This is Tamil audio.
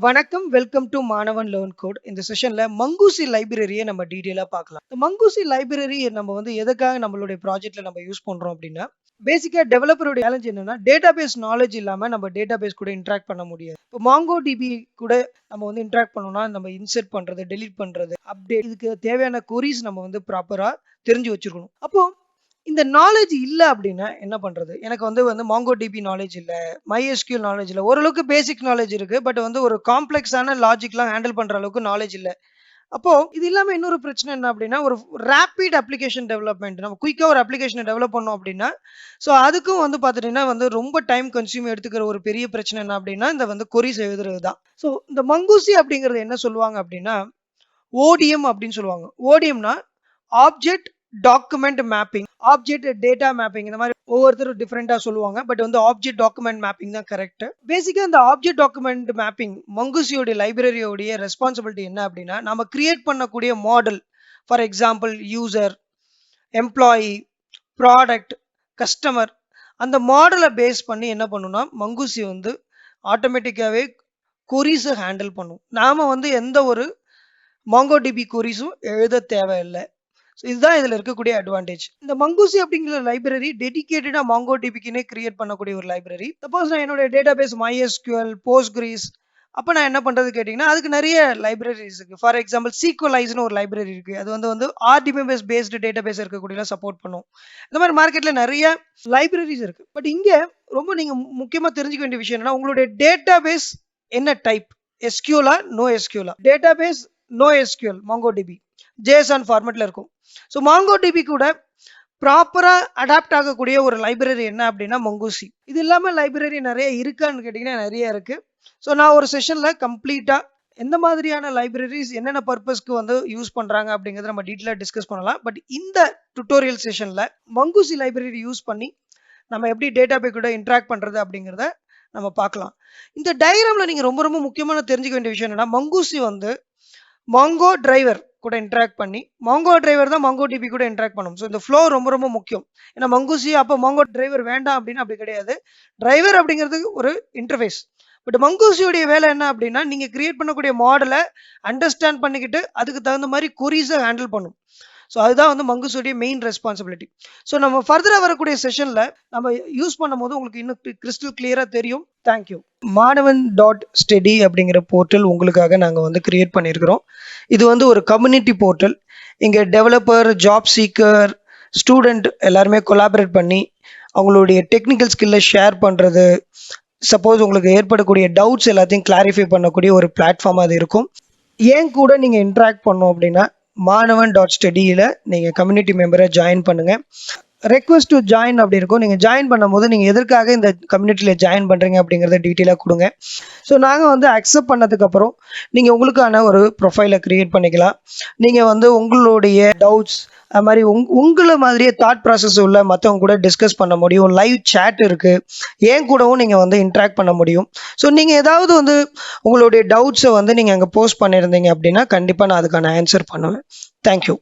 வணக்கம், வெல்கம் டு மாணவன் லேர்ன் கோட். இந்த செஷன்ல மங்கூசி லைப்ரரியை நம்ம டீடைலா பார்க்கலாம். இந்த மங்கூசி லைப்ரரி நம்ம எதுக்காக நம்மளுடைய ப்ராஜெக்ட்ல நம்ம யூஸ் பண்றோம் அப்படின்னா, பேசிக்கா டெவலப்பருடைய சேலஞ்ச் என்னன்னா டேட்டாபேஸ் நாலேஜ் இல்லாம நம்ம டேட்டாபேஸ் கூட இன்டராக்ட் பண்ண முடியாது. இப்போ மாங்கோ டிபி கூட நம்ம இன்டராக்ட் பண்ணோம்னா நம்ம இன்சர்ட் பண்றது, டெலீட் பண்றது, அப்டேட் இதுக்கு தேவையான கொரிஸ் நம்ம ப்ராப்பரா தெரிஞ்சு வச்சிருக்கணும். அப்போ இந்த நாலேஜ் இல்ல அப்படின்னா என்ன பண்றது? எனக்கு மாங்கோ டிபி நாலேஜ் இல்ல, MySQL நாலேஜ் இல்ல. ஓரளவுக்கு பேசிக் நாலேஜ் இருக்கு. பட் ஒரு காம்ப்ளெக்ஸான லாஜிக்லாம் ஹேண்டில் பண்ற அளவுக்கு நாலேஜ் இல்ல. அப்போ இது இல்லாம இன்னொரு பிரச்சனை என்ன அப்படின்னா, ஒரு ரேபிட் அப்ளிகேஷன் டெவலப்மெண்ட் நம்ம குயிக்கா ஒரு அப்ளிகேஷனை டெவலப் பண்ணோம் அப்படின்னா, ஸோ அதுக்கும் பார்த்துட்டீங்கன்னா ரொம்ப டைம் கன்சியூம் எடுத்துக்கிற ஒரு பெரிய பிரச்சனை என்ன அப்படின்னா, இந்த கொரிஸ் எழுதுறது தான். ஸோ இந்த மங்கூசி அப்படிங்கிறது என்ன சொல்லுவாங்க அப்படின்னா, ஓடிஎம் அப்படின்னு சொல்லுவாங்க. ஓடிஎம்னா object document mapping, object data mapping. இந்த மாதிரி ஒவ்வொருத்தரும் டிஃப்ரெண்டா சொல்லுவாங்க. பட் ஆப்ஜெக்ட் டாக்குமெண்ட் மேப்பிங் தான் கரெக்ட். பேசிக்கா இந்த ஆப்ஜெக்ட் டாக்குமெண்ட் மேப்பிங் மங்கூசியோட லைப்ரரியோடைய ரெஸ்பான்சிபிலிட்டி என்ன அப்படின்னா, நம்ம கிரியேட் பண்ணக்கூடிய model, for example user, employee, product, customer, அந்த மாடலை பேஸ் பண்ணி என்ன பண்ணும்னா மங்கூசி ஆட்டோமேட்டிக்காவே கொரிஸை ஹேண்டில் பண்ணும். நாம எந்த ஒரு மாங்கோடிபி கொரிஸும் எழுத தேவையில்லை. இதுதான் இதுல இருக்கக்கூடிய அட்வான்டேஜ். இந்த மங்கூசி அப்படிங்கிற லைப்ரரி டெடிகேட்டடா மாங்கோடிபிக்குனே கிரியேட் பண்ணக்கூடிய ஒரு லைப்ரரி. சப்போஸ் நான் என்னோட டேட்டாபேஸ் MySQL, Postgres, அப்ப நான் என்ன பண்றது கேட்டீங்கன்னா, அதுக்கு நிறைய லைப்ரரிஸ் இருக்கு. ஃபார் எக்ஸாம்பிள் சீக்வலைஸ்னு ஒரு லைப்ரரி இருக்கு. அது RDBMS பேஸ்டு டேட்டாபேஸ் இருக்கக்கூடிய சப்போர்ட் பண்ணும். இந்த மாதிரி மார்க்கெட்ல நிறைய லைப்ரரிஸ் இருக்கு. பட் இங்க ரொம்ப நீங்க முக்கியமா தெரிஞ்சுக்க வேண்டிய விஷயம் என்னன்னா, உங்களுடைய டேட்டாபேஸ் என்ன டைப், SQL-ஆ நோ SQL-ஆ? Database no SQL MongoDB JSON ஃபார்மேட்ல இருக்கும். ஸோ MongoDB கூட ப்ராப்பரா அடாப்ட் ஆகக்கூடிய ஒரு லைப்ரரி என்ன அப்படின்னா மங்கூசி. இது இல்லாம லைப்ரரி நிறைய இருக்கான்னு கேட்டீங்கன்னா நிறைய இருக்கு. ஸோ நான் ஒரு செஷன்ல கம்ப்ளீட்டா எந்த மாதிரியான லைப்ரரிஸ் என்னென்ன பர்பஸ்க்கு யூஸ் பண்றாங்க அப்படிங்கறத நம்ம டீட்டெயிலா டிஸ்கஸ் பண்ணலாம். பட் இந்த டுட்டோரியல் செஷன்ல மங்கூசி லைப்ரரி யூஸ் பண்ணி நம்ம எப்படி டேட்டாபேஸ் கூட இன்டராக்ட் பண்றது அப்படிங்கிறத நம்ம பார்க்கலாம். இந்த டயக்ராம்ல நீங்க ரொம்ப ரொம்ப முக்கியமான தெரிஞ்சுக்க வேண்டிய விஷயம் என்னன்னா, மங்கூசி மாங்கோ டிரைவர் கூட இன்டராக்ட் பண்ணி, மாங்கோ டிரைவர் தான் MongoDB கூட இன்டராக்ட் பண்ணும். ஸோ இந்த ஃப்ளோ ரொம்ப ரொம்ப முக்கியம். ஏன்னா மங்கூசி அப்போ மாங்கோ டிரைவர் வேண்டாம் அப்படின்னு அப்படி கிடையாது. டிரைவர் அப்படிங்கிறது ஒரு இன்டர்ஃபேஸ். பட் மங்கூசியோடைய வேலை என்ன அப்படின்னா, நீங்க கிரியேட் பண்ணக்கூடிய மாடலை அண்டர்ஸ்டாண்ட் பண்ணிக்கிட்டு அதுக்கு தகுந்த மாதிரி கொரிஸை ஹேண்டில் பண்ணும். ஸோ அதுதான் மங்கூசியோடைய மெயின் ரெஸ்பான்சிபிலிட்டி. ஸோ நம்ம ஃபர்தராக வரக்கூடிய செஷன்ல நம்ம யூஸ் பண்ணும் போது உங்களுக்கு இன்னும் கிறிஸ்டல் கிளியரா தெரியும். தேங்க்யூ. மாணவன்.ஸ்டடி அப்படிங்கிற போர்ட்டல் உங்களுக்காக நாங்கள் கிரியேட் பண்ணியிருக்கிறோம். இது ஒரு கம்யூனிட்டி போர்ட்டல். இங்கே டெவலப்பர், ஜாப் சீக்கர், ஸ்டூடெண்ட் எல்லாருமே கொலாபரேட் பண்ணி அவங்களுடைய டெக்னிக்கல் ஸ்கில்லை ஷேர் பண்ணுறது, சப்போஸ் உங்களுக்கு ஏற்படக்கூடிய டவுட்ஸ் எல்லாத்தையும் கிளாரிஃபை பண்ணக்கூடிய ஒரு பிளாட்ஃபார்மாக அது இருக்கும். ஏன் கூட நீங்கள் இன்ட்ராக்ட் பண்ணோம் அப்படின்னா மாணவன்.ஸ்டடியில் நீங்கள் கம்யூனிட்டி மெம்பரை ஜாயின் பண்ணுங்க. ரெக்வெஸ்ட் டு ஜாயின் அப்படி இருக்கும். நீங்கள் ஜாயின் பண்ணும்போது நீங்கள் எதற்காக இந்த கம்யூனிட்டியில் ஜாயின் பண்ணுறீங்க அப்படிங்கிறத டீட்டெயிலாக கொடுங்க. ஸோ நாங்கள் அக்செப்ட் பண்ணதுக்கப்புறம் நீங்கள் உங்களுக்கான ஒரு ப்ரொஃபைலை க்ரியேட் பண்ணிக்கலாம். நீங்கள் உங்களுடைய டவுட்ஸ் அது மாதிரி உங்களை மாதிரியே தாட் ப்ராசஸ் உள்ள மற்றவங்க கூட டிஸ்கஸ் பண்ண முடியும். லைவ் சேட் இருக்குது. ஏன் கூடவும் நீங்கள் இன்ட்ராக்ட் பண்ண முடியும். ஸோ நீங்கள் ஏதாவது உங்களுடைய டவுட்ஸை நீங்கள் அங்கே போஸ்ட் பண்ணியிருந்தீங்க அப்படின்னா கண்டிப்பாக நான் அதுக்கான ஆன்சர் பண்ணுவேன். தேங்க்யூ.